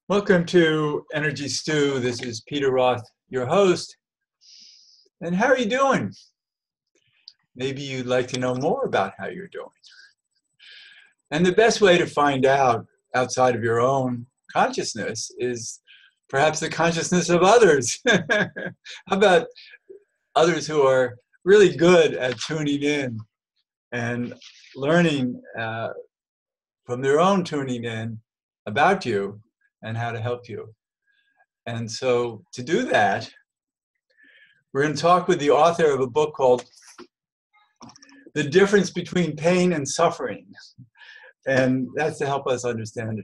Welcome to Energy Stew. This is Peter Roth, your host. And how are you doing? Maybe you'd like to know more about how you're doing. And the best way to find out outside of your own consciousness is perhaps the consciousness of others. How about others who are really good at tuning in and learning from their own tuning in about you and how to help you. And so to do that, we're going to talk with the author of a book called The Difference Between Pain and Suffering. And that's to help us understand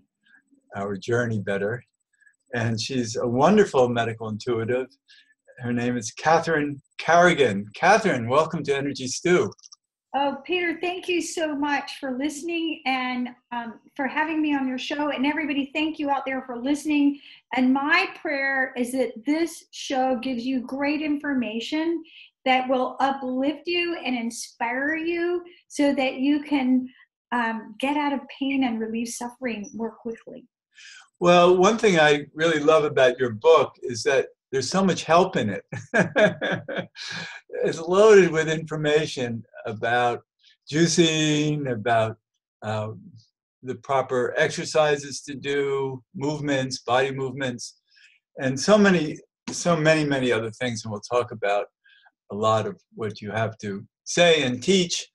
our journey better. And she's a wonderful medical intuitive. Her name is Catherine Carrigan. Catherine, welcome to Energy Stew. Oh, Peter, thank you so much for listening and for having me on your show. And everybody, thank you out there for listening. And my prayer is that this show gives you great information that will uplift you and inspire you so that you can get out of pain and relieve suffering more quickly. Well, one thing I really love about your book is that there's so much help in it. It's loaded with information about juicing, about the proper exercises to do, movements, body movements, and so many other things. And we'll talk about a lot of what you have to say and teach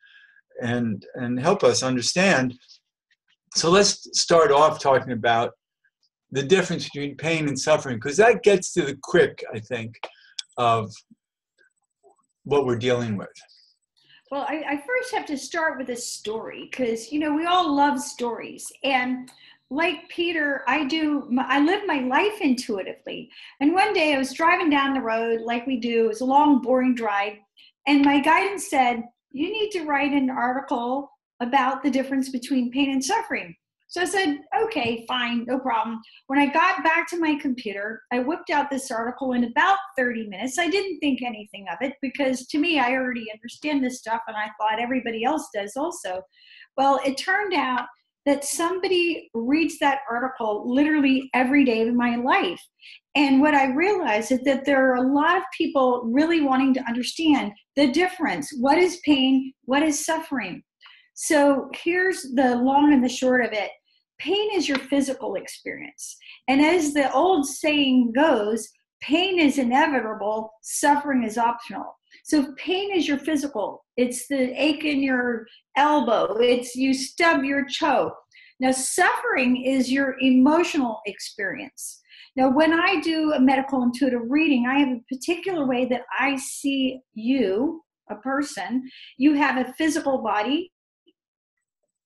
and help us understand. So let's start off talking about the difference between pain and suffering, because that gets to the quick, I think, of what we're dealing with. Well, I first have to start with a story because, we all love stories. And like Peter, I live my life intuitively. And one day I was driving down the road like we do. It was a long, boring drive. And my guidance said, you need to write an article about the difference between pain and suffering. So I said, okay, fine, no problem. When I got back to my computer, I whipped out this article in about 30 minutes. I didn't think anything of it because to me, I already understand this stuff and I thought everybody else does also. Well, it turned out that somebody reads that article literally every day of my life. And what I realized is that there are a lot of people really wanting to understand the difference. What is pain? What is suffering? So here's the long and the short of it. Pain is your physical experience. And as the old saying goes, pain is inevitable, suffering is optional. So pain is your physical. It's the ache in your elbow. It's you stub your toe. Now, suffering is your emotional experience. Now, when I do a medical intuitive reading, I have a particular way that I see you, a person. You have a physical body.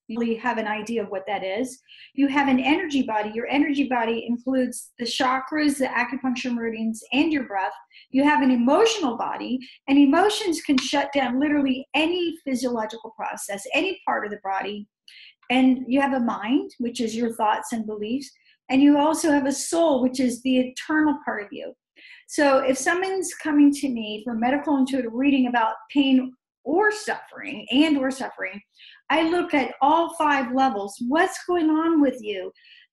You really have an idea of what that is. You have an energy body. Your energy body includes the chakras, the acupuncture meridians, and your breath. You have an emotional body, and emotions can shut down literally any physiological process, any part of the body. And you have a mind, which is your thoughts and beliefs. And you also have a soul, which is the eternal part of you. So if someone's coming to me for medical intuitive reading about pain or suffering, I look at all 5 levels. What's going on with you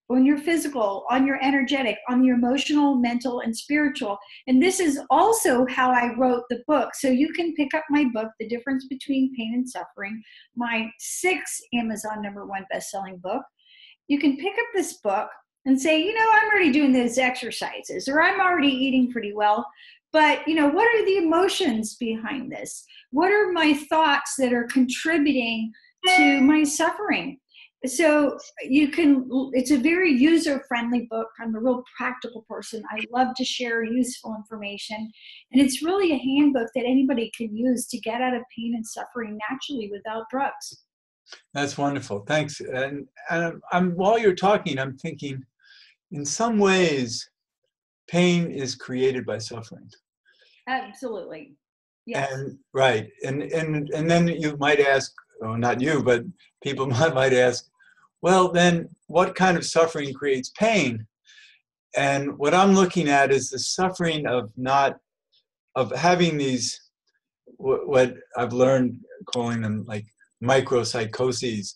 on your physical, on your energetic, on your emotional, mental, and spiritual? And this is also how I wrote the book. So you can pick up my book, The Difference Between Pain and Suffering, my 6th Amazon #1 best-selling book. You can pick up this book and say, I'm already doing those exercises, or I'm already eating pretty well. But, what are the emotions behind this? What are my thoughts that are contributing to my suffering? So it's a very user-friendly book. I'm a real practical person. I love to share useful information. And it's really a handbook that anybody can use to get out of pain and suffering naturally without drugs. That's wonderful. Thanks. And while you're talking, I'm thinking, in some ways, pain is created by suffering. Absolutely. Yes. And right. And then you might ask, well, not you, but people might ask, well, then what kind of suffering creates pain? And what I'm looking at is the suffering of having these, what I've learned calling them like micropsychoses,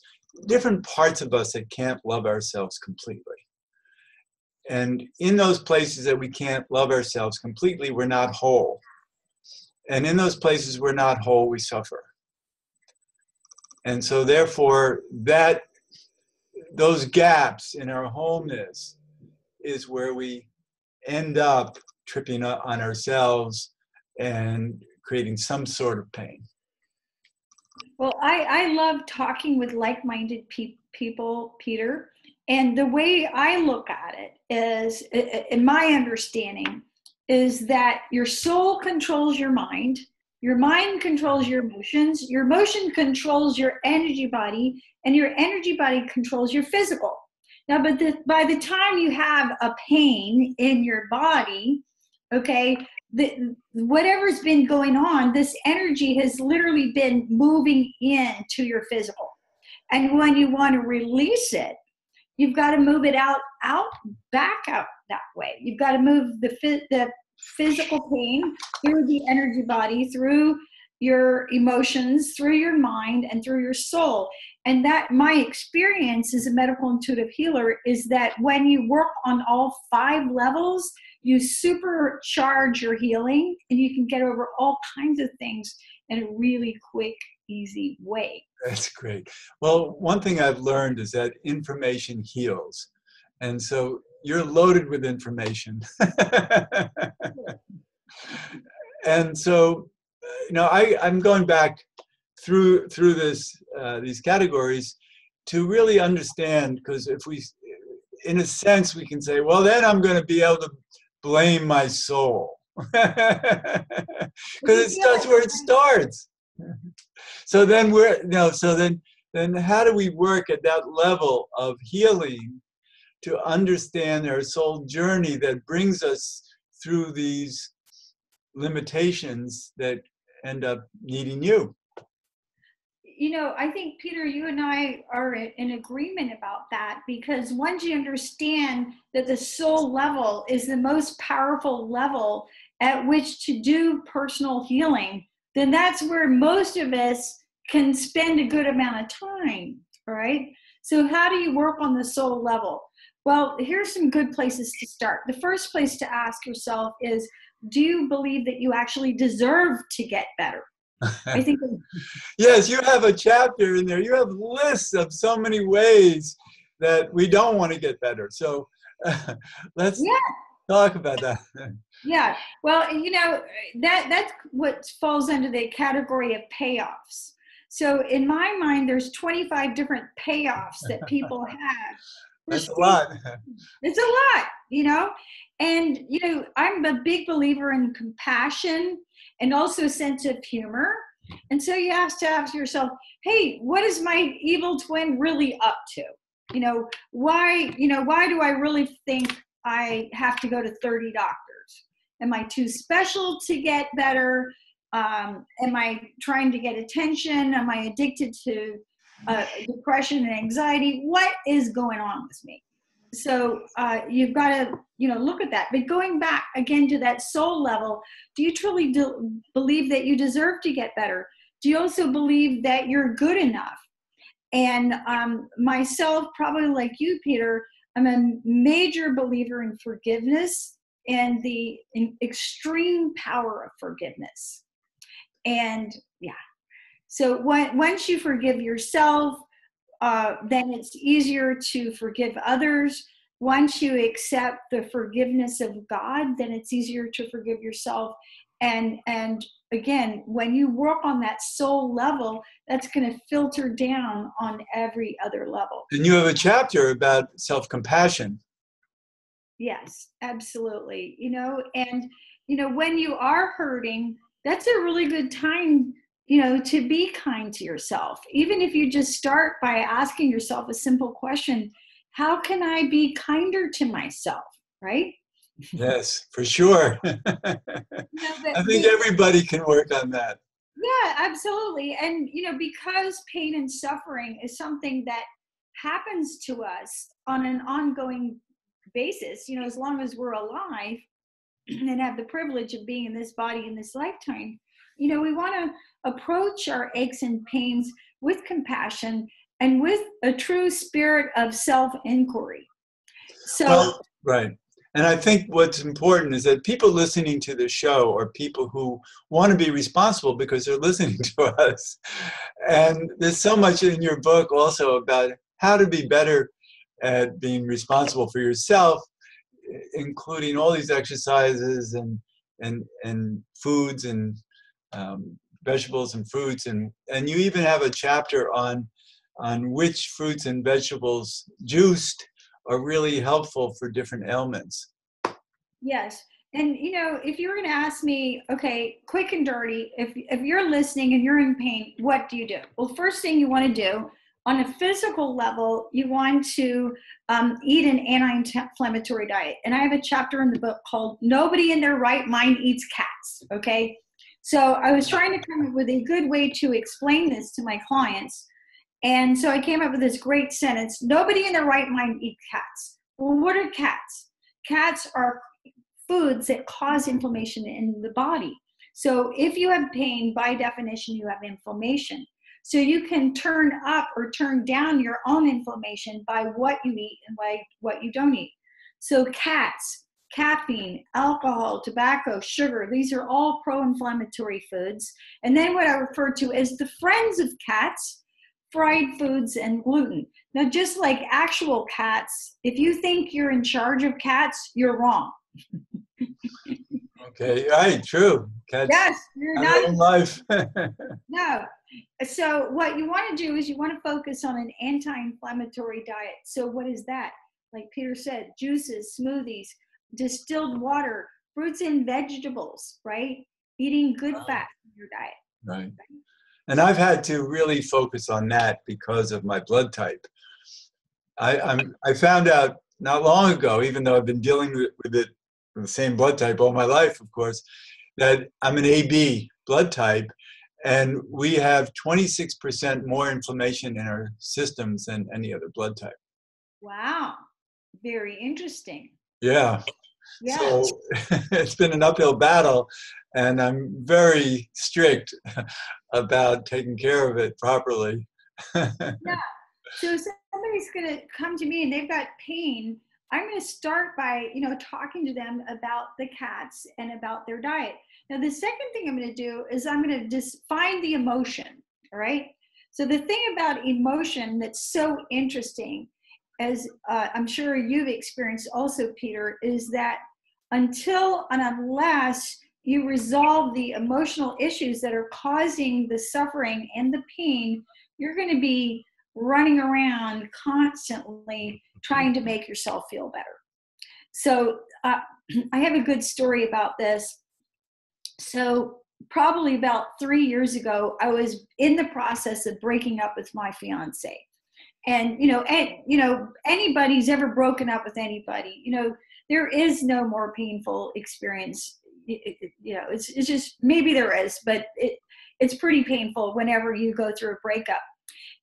different parts of us that can't love ourselves completely. And in those places that we can't love ourselves completely, we're not whole. And in those places we're not whole, we suffer. And so therefore, those gaps in our wholeness is where we end up tripping on ourselves and creating some sort of pain. Well, I love talking with like-minded people, Peter. And the way I look at it is, in my understanding, is that your soul controls your mind controls your emotion controls your energy body, and your energy body controls your physical. Now, but by the time you have a pain in your body, okay, whatever's been going on, this energy has literally been moving into your physical. And when you want to release it, you've got to move it back out that way. You've got to move the physical pain through the energy body, through your emotions, through your mind, and through your soul. And that, my experience as a medical intuitive healer, is that when you work on all 5 levels, you supercharge your healing, and you can get over all kinds of things in a really quick, easy way. That's great. Well, one thing I've learned is that information heals. And so you're loaded with information. And so, I'm going back through these categories to really understand, because if we, in a sense, we can say, well, then I'm going to be able to blame my soul. Because it starts where it starts. So then then how do we work at that level of healing to understand our soul journey that brings us through these limitations that end up needing you? I think, Peter, you and I are in agreement about that, because once you understand that the soul level is the most powerful level at which to do personal healing, then that's where most of us can spend a good amount of time, right? So how do you work on the soul level? Well, here's some good places to start. The first place to ask yourself is, do you believe that you actually deserve to get better? I think. Yes, you have a chapter in there. You have lists of so many ways that we don't want to get better. So let's talk about that. Yeah, well, that's what falls under the category of payoffs. So in my mind, there's 25 different payoffs that people have. That's a lot. It's a lot, and, I'm a big believer in compassion and also a sense of humor. And so you have to ask yourself, hey, what is my evil twin really up to? Why do I really think I have to go to 30 doctors? Am I too special to get better? Am I trying to get attention? Am I addicted to depression and anxiety? What is going on with me? So you've got to, look at that. But going back again to that soul level, do you truly believe that you deserve to get better? Do you also believe that you're good enough? And myself, probably like you, Peter, I'm a major believer in forgiveness and the extreme power of forgiveness. And so once you forgive yourself, then it's easier to forgive others. Once you accept the forgiveness of God, then it's easier to forgive yourself. And again, when you work on that soul level, that's going to filter down on every other level. And you have a chapter about self-compassion. Yes, absolutely. And when you are hurting, that's a really good time, to be kind to yourself. Even if you just start by asking yourself a simple question, how can I be kinder to myself, right? Yes, for sure. I think everybody can work on that. Yeah, absolutely. And, because pain and suffering is something that happens to us on an ongoing basis, as long as we're alive and have the privilege of being in this body in this lifetime, we want to approach our aches and pains with compassion and with a true spirit of self-inquiry. So Well, right. And I think what's important is that people listening to the show are people who want to be responsible because they're listening to us. And there's so much in your book also about how to be better at being responsible for yourself, including all these exercises and foods and vegetables and fruits, and you even have a chapter on which fruits and vegetables juiced are really helpful for different ailments. yes. And if you're going to ask me, okay, quick and dirty, if you're listening and you're in pain, what do you do? Well, first thing you want to do on a physical level, you want to eat an anti-inflammatory diet. And I have a chapter in the book called Nobody in Their Right Mind Eats Cats. Okay. So I was trying to come up with a good way to explain this to my clients. And so I came up with this great sentence: nobody in their right mind eats cats. Well, what are cats? Cats are foods that cause inflammation in the body. So if you have pain, by definition, you have inflammation. So you can turn up or turn down your own inflammation by what you eat and by what you don't eat. So cats, caffeine, alcohol, tobacco, sugar, these are all pro-inflammatory foods. And then what I refer to as the friends of cats: fried foods and gluten. Now, just like actual cats, if you think you're in charge of cats, you're wrong. Okay, right, true. Cats Yes, you're have their not. own life. No. So what you want to do is you want to focus on an anti-inflammatory diet. So what is that? Like Peter said, juices, smoothies, distilled water, fruits and vegetables, right? Eating good fat in your diet. Right. And I've had to really focus on that because of my blood type. I found out not long ago, even though I've been dealing with it, with the same blood type all my life, of course, that I'm an AB blood type, and we have 26% more inflammation in our systems than any other blood type. Wow. Very interesting. Yeah. Yeah. So it's been an uphill battle, and I'm very strict about taking care of it properly. Yeah. So if somebody's going to come to me and they've got pain, I'm going to start by, talking to them about the cats and about their diet. Now, the second thing I'm going to do is I'm going to just find the emotion. All right. So the thing about emotion that's so interesting, as I'm sure you've experienced also, Peter, is that until and unless you resolve the emotional issues that are causing the suffering and the pain, you're going to be running around constantly trying to make yourself feel better. So I have a good story about this. So probably about 3 years ago, I was in the process of breaking up with my fiance. And anybody's ever broken up with anybody, there is no more painful experience. It's just, maybe there is, but it's pretty painful whenever you go through a breakup.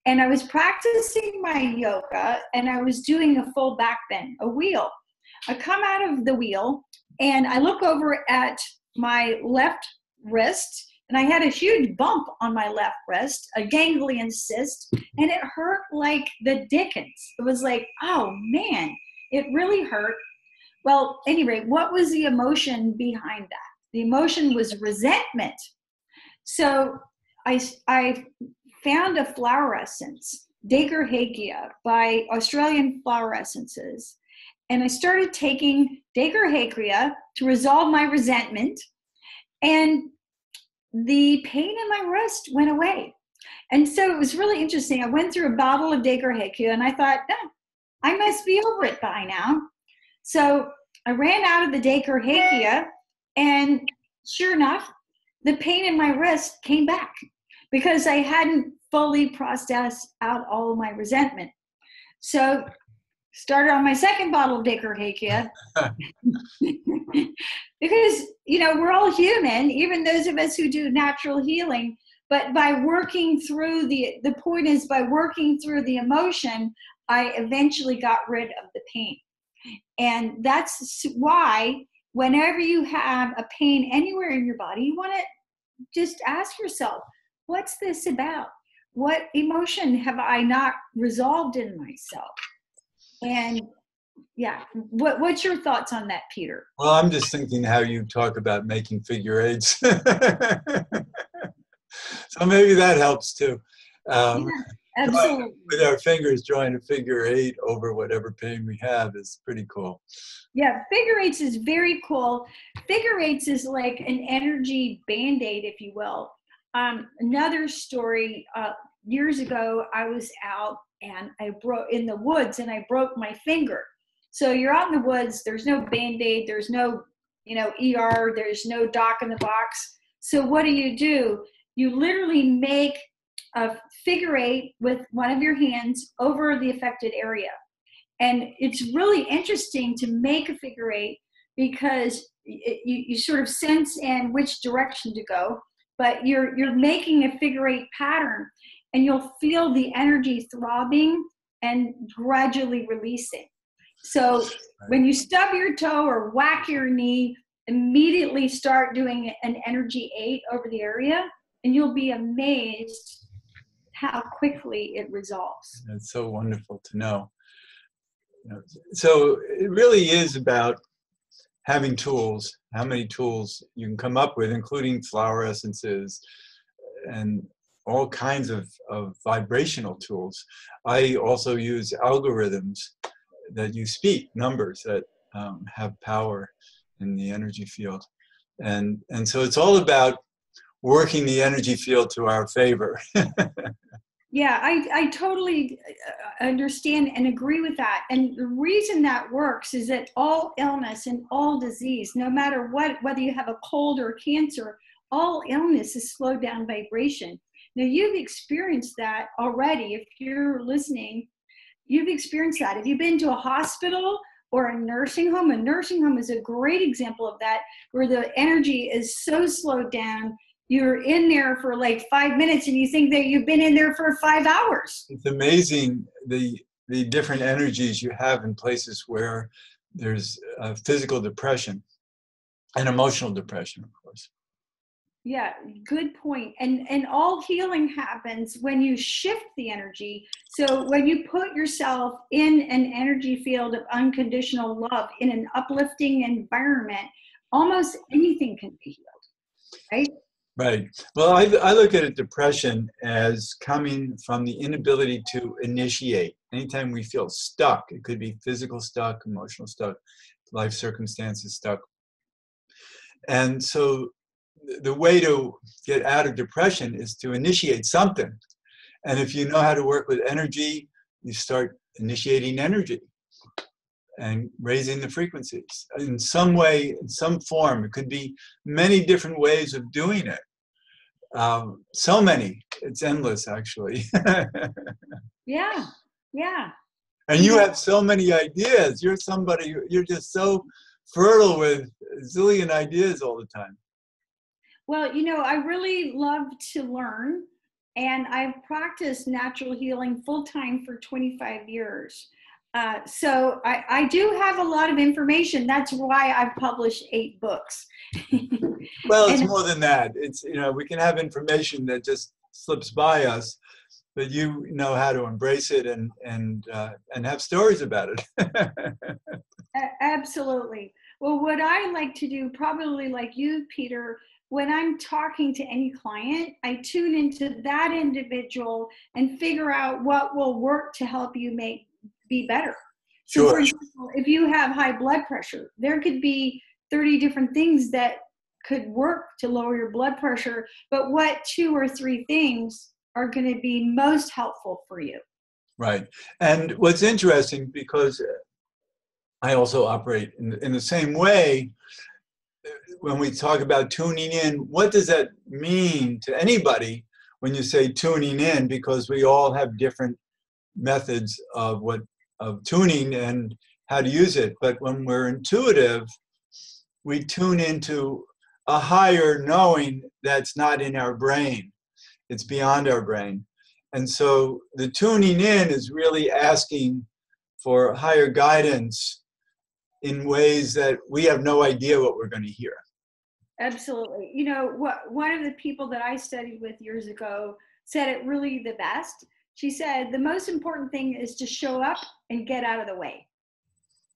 And I was practicing my yoga, and I was doing a full back bend, a wheel. I come out of the wheel and I look over at my left wrist, and I had a huge bump on my left wrist, a ganglion cyst, and it hurt like the dickens. It was like, oh man, it really hurt. Well, anyway, what was the emotion behind that? The emotion was resentment. So I found a flower essence, Dagerhagia, by Australian Flower Essences. And I started taking Dagerhagia to resolve my resentment, and the pain in my wrist went away. And so it was really interesting. I went through a bottle of Dagerhagia, and I thought, oh, I must be over it by now. So I ran out of the Dagerhagia, and sure enough, the pain in my wrist came back because I hadn't fully processed out all of my resentment. So started on my second bottle of Dagerhagia because, we're all human, even those of us who do natural healing. But by working through the point is by working through the emotion, I eventually got rid of the pain. And that's why whenever you have a pain anywhere in your body, you want to just ask yourself, what's this about? What emotion have I not resolved in myself? And Yeah. What's your thoughts on that, Peter? Well, I'm just thinking how you talk about making figure eights. So maybe that helps too. Yeah, Um, absolutely. with our fingers, drawing a figure eight over whatever pain we have is pretty cool. Yeah, figure eights is very cool. Figure eights is like an energy band-aid, if you will. Another story, years ago, I was out and I broke in the woods and I broke my finger. So you're out in the woods, there's no band-aid, there's no, ER, there's no doc in the box. So what do? You literally make a figure eight with one of your hands over the affected area. And it's really interesting to make a figure eight because you sort of sense in which direction to go, but you're making a figure eight pattern, and you'll feel the energy throbbing and gradually releasing. So when you stub your toe or whack your knee, immediately start doing an energy eight over the area, and you'll be amazed how quickly it resolves. It's so wonderful to know. So it really is about having tools, how many tools you can come up with, including flower essences and all kinds of vibrational tools. I also use algorithms that you speak, numbers that have power in the energy field. And so it's all about working the energy field to our favor. Yeah, I totally understand and agree with that. And the reason that works is that all illness and all disease, no matter what, whether you have a cold or cancer, all illness is slowed down vibration. Now, you've experienced that already. If you're listening, you've experienced that. Have you been to a hospital or a nursing home? A nursing home is a great example of that, where the energy is so slowed down. You're in there for like 5 minutes and you think that you've been in there for 5 hours. It's amazing the different energies you have in places where there's physical depression and emotional depression, of course. Yeah, good point. And all healing happens when you shift the energy. So when you put yourself in an energy field of unconditional love, in an uplifting environment, almost anything can be healed, right? Right. Well, I look at depression as coming from the inability to initiate. Anytime we feel stuck, it could be physical stuck, emotional stuck, life circumstances stuck. And so the way to get out of depression is to initiate something. And if you know how to work with energy, you start initiating energy and raising the frequencies in some way, in some form. It could be many different ways of doing it. So many, it's endless actually. Yeah, yeah. And you have so many ideas. You're somebody, you're just so fertile with a zillion ideas all the time. Well, I really love to learn, and I've practiced natural healing full time for 25 years. So I do have a lot of information. That's why I've published 8 books. Well, it's And more than that. It's, we can have information that just slips by us, but you know how to embrace it and have stories about it. absolutely. Well, what I like to do, probably like you, Peter, when I'm talking to any client, I tune into that individual and figure out what will work to help you be better. So, Sure. for example, if you have high blood pressure, there could be 30 different things that could work to lower your blood pressure, but what 2 or 3 things are going to be most helpful for you? Right. And what's interesting, because I also operate in the same way, when we talk about tuning in, what does that mean to anybody when you say tuning in? Because we all have different methods of tuning and how to use it. But when we're intuitive, we tune into a higher knowing that's not in our brain. It's beyond our brain. And so the tuning in is really asking for higher guidance in ways that we have no idea what we're going to hear. Absolutely. One of the people that I studied with years ago said it really the best. She said, the most important thing is to show up and get out of the way.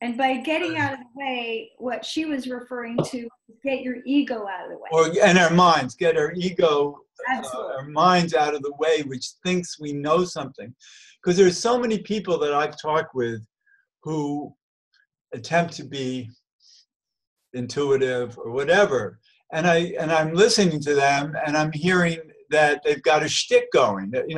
And by getting out of the way, what she was referring to is get your ego out of the way. And our minds, get our ego, Absolutely. our minds out of the way, which thinks we know something. Because there's so many people that I've talked with who attempt to be intuitive or whatever. And I'm listening to them and I'm hearing that they've got a shtick going, that,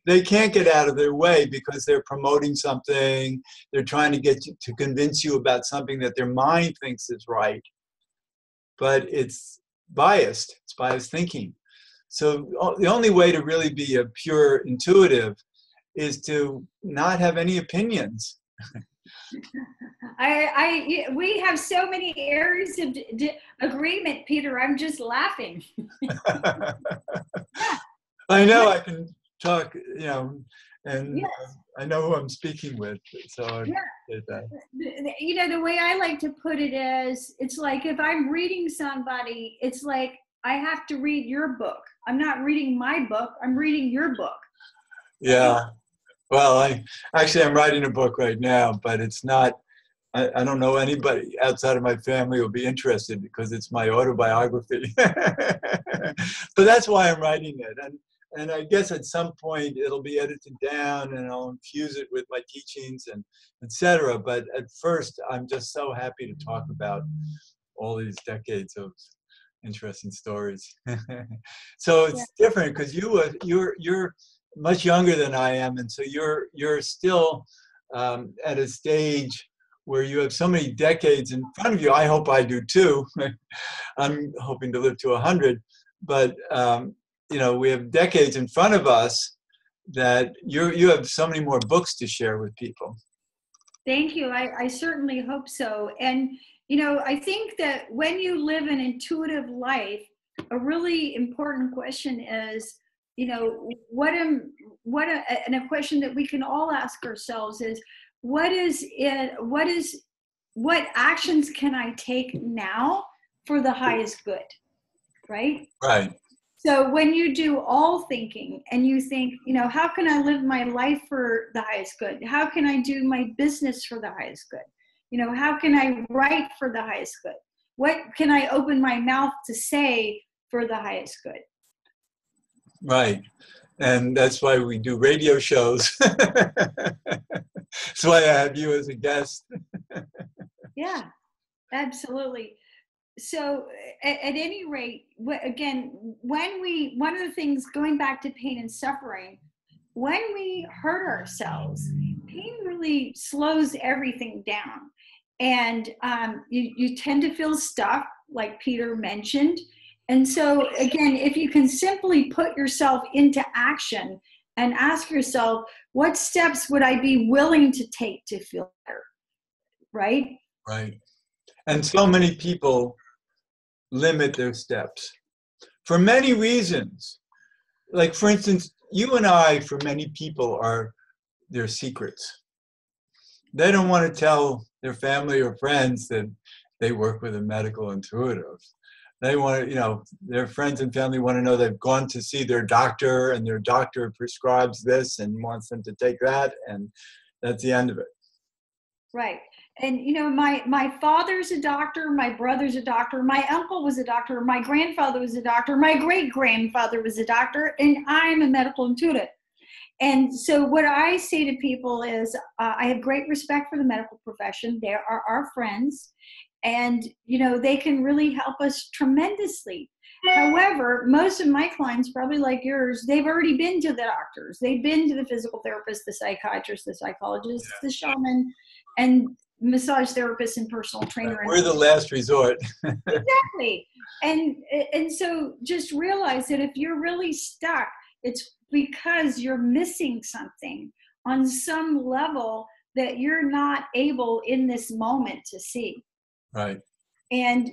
they can't get out of their way because they're promoting something. They're trying to get you to convince you about something that their mind thinks is right, but it's biased. It's biased thinking. So the only way to really be a pure intuitive is to not have any opinions. We have so many areas of agreement, Peter. I'm just laughing. I know I can talk, and Yes. I know who I'm speaking with, so I get that. The way I like to put it is, it's like if I'm reading somebody, it's like I have to read your book. I'm not reading my book. I'm reading your book. Yeah. Well, I'm writing a book right now, but it's not. I don't know anybody outside of my family will be interested because it's my autobiography. But that's why I'm writing it. And I guess at some point it'll be edited down and I'll infuse it with my teachings and etc. But at first, I'm just so happy to talk about all these decades of interesting stories. So it's different because you're much younger than I am, and so you're still at a stage where you have so many decades in front of you. I hope I do too. I'm hoping to live to 100, but we have decades in front of us that you have so many more books to share with people. Thank you. I certainly hope so. And, I think that when you live an intuitive life, a really important question is, and a question that we can all ask ourselves is, what actions can I take now for the highest good? Right? Right. So when you do all thinking and you think, how can I live my life for the highest good? How can I do my business for the highest good? How can I write for the highest good? What can I open my mouth to say for the highest good? Right. And that's why we do radio shows. That's why I have you as a guest. Yeah, absolutely. So at any rate, again, one of the things, going back to pain and suffering, when we hurt ourselves, pain really slows everything down. And you tend to feel stuck, like Peter mentioned. And so again, if you can simply put yourself into action and ask yourself, what steps would I be willing to take to feel better? Right? Right. And so many people limit their steps for many reasons. Like, for instance, you and I, for many people, are their secrets. They don't want to tell their family or friends that they work with a medical intuitive. They want to, their friends and family want to know they've gone to see their doctor and their doctor prescribes this and wants them to take that, and that's the end of it. Right. And, my father's a doctor, my brother's a doctor, my uncle was a doctor, my grandfather was a doctor, my great-grandfather was a doctor, and I'm a medical intuitive. And so what I say to people is, I have great respect for the medical profession. They are our friends, and, they can really help us tremendously. However, most of my clients, probably like yours, they've already been to the doctors. They've been to the physical therapist, the psychiatrist, the psychologist, the shaman, and massage therapist and personal trainer. We're the last resort. Exactly. And so just realize that if you're really stuck, it's because you're missing something on some level that you're not able in this moment to see. Right. And,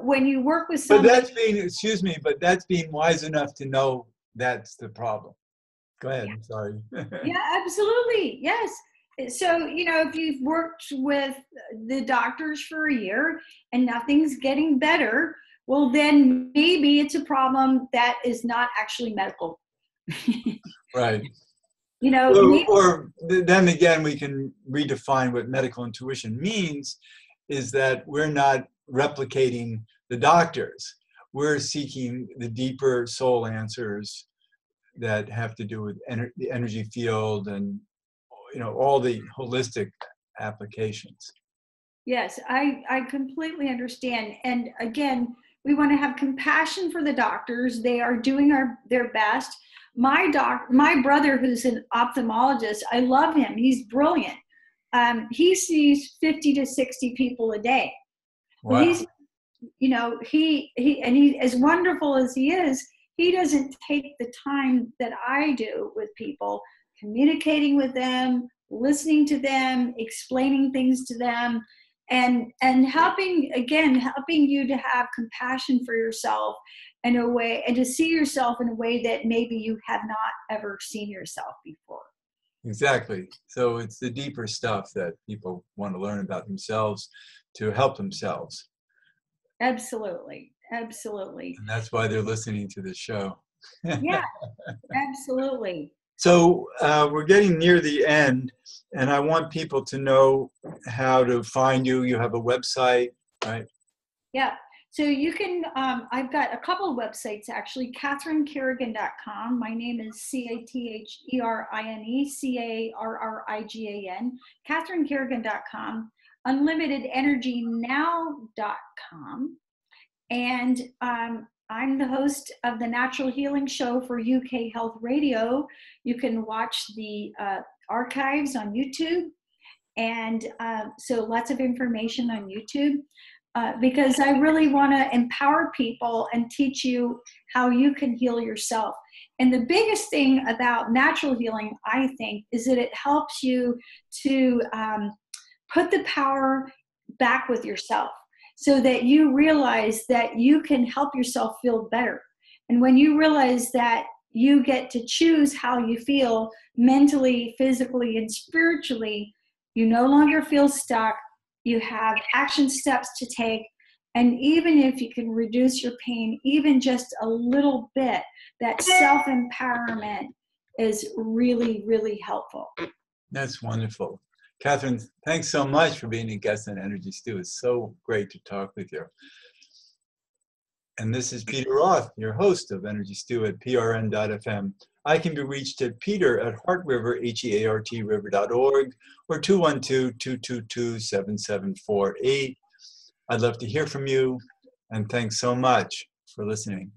when you work with somebody. But that's being wise enough to know that's the problem. Go ahead. I'm sorry. Yeah, absolutely. Yes. So, if you've worked with the doctors for a year and nothing's getting better, well, then maybe it's a problem that is not actually medical. Right. You know, or then again, we can redefine what medical intuition means, is that we're not replicating the doctors. We're seeking the deeper soul answers that have to do with the energy field and, you know, all the holistic applications. yes, I completely understand. And again, we want to have compassion for the doctors. They are doing their best. My brother, who's an ophthalmologist, I love him. He's brilliant. He sees 50 to 60 people a day. Well, Wow. he's, you know, he as wonderful as he is, he doesn't take the time that I do with people, communicating with them, listening to them, explaining things to them, and helping you to have compassion for yourself in a way, and to see yourself in a way that maybe you have not ever seen yourself before. Exactly. So it's the deeper stuff that people want to learn about themselves to help themselves. Absolutely. Absolutely. And that's why they're listening to this show. Yeah, absolutely. So we're getting near the end, and I want people to know how to find you. You have a website, right? Yeah. So you can, I've got a couple of websites actually, CatherineCarrigan.com. My name is CatherineCarrigan, CatherineCarrigan.com, UnlimitedEnergyNow.com. And I'm the host of the Natural Healing Show for UK Health Radio. You can watch the archives on YouTube. And so lots of information on YouTube. Because I really want to empower people and teach you how you can heal yourself. And the biggest thing about natural healing, I think, is that it helps you to put the power back with yourself, so that you realize that you can help yourself feel better. And when you realize that you get to choose how you feel mentally, physically, and spiritually, you no longer feel stuck. You have action steps to take. And even if you can reduce your pain, even just a little bit, that self-empowerment is really, really helpful. That's wonderful. Catherine, thanks so much for being a guest on Energy Stew. It's so great to talk with you. And this is Peter Roth, your host of Energy Stew at prn.fm. I can be reached at peter@heartriver, HEART river.org, or 212-222-7748. I'd love to hear from you, and thanks so much for listening.